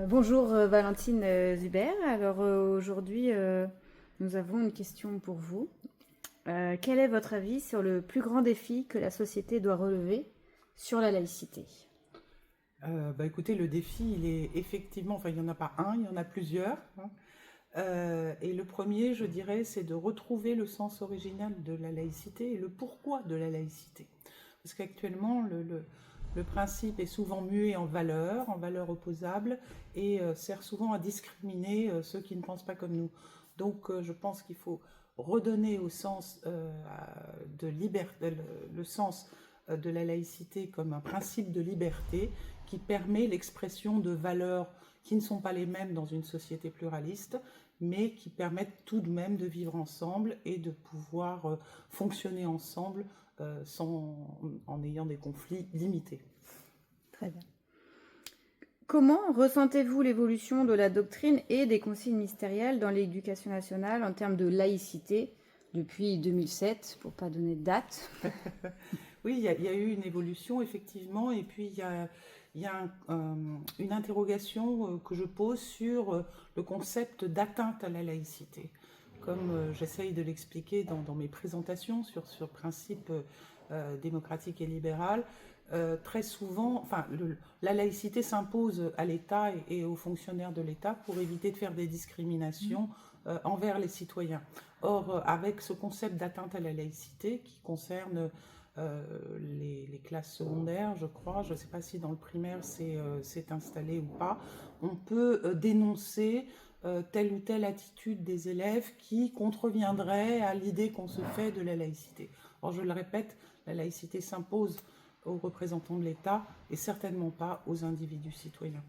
Bonjour Valentine Zuber. Alors aujourd'hui, nous avons une question pour vous. Quel est votre avis sur le plus grand défi que la société doit relever sur la laïcité? Écoutez, le défi, il est effectivement, enfin, il n'y en a pas un, il y en a plusieurs, hein. Et le premier, je dirais, c'est de retrouver le sens original de la laïcité et le pourquoi de la laïcité. Parce qu'actuellement, le principe est souvent muet en valeurs opposables, et sert souvent à discriminer ceux qui ne pensent pas comme nous. Donc, je pense qu'il faut redonner au sens de liberté, le sens de la laïcité comme un principe de liberté qui permet l'expression de valeurs qui ne sont pas les mêmes dans une société pluraliste, mais qui permettent tout de même de vivre ensemble et de pouvoir fonctionner ensemble en ayant des conflits limités. Très bien. Comment ressentez-vous l'évolution de la doctrine et des consignes ministérielles dans l'éducation nationale en termes de laïcité depuis 2007, pour ne pas donner de date? Oui, il y a eu une évolution, effectivement, et puis il y a une interrogation que je pose sur le concept d'atteinte à la laïcité. Comme j'essaye de l'expliquer dans mes présentations sur ce principe démocratique et libéral, très souvent, la laïcité s'impose à l'État et aux fonctionnaires de l'État pour éviter de faire des discriminations envers les citoyens. Or, avec ce concept d'atteinte à la laïcité qui concerne les classes secondaires, je crois, je ne sais pas si dans le primaire c'est installé ou pas, on peut dénoncer telle ou telle attitude des élèves qui contreviendrait à l'idée qu'on se fait de la laïcité. Or, je le répète, la laïcité s'impose aux représentants de l'État et certainement pas aux individus citoyens.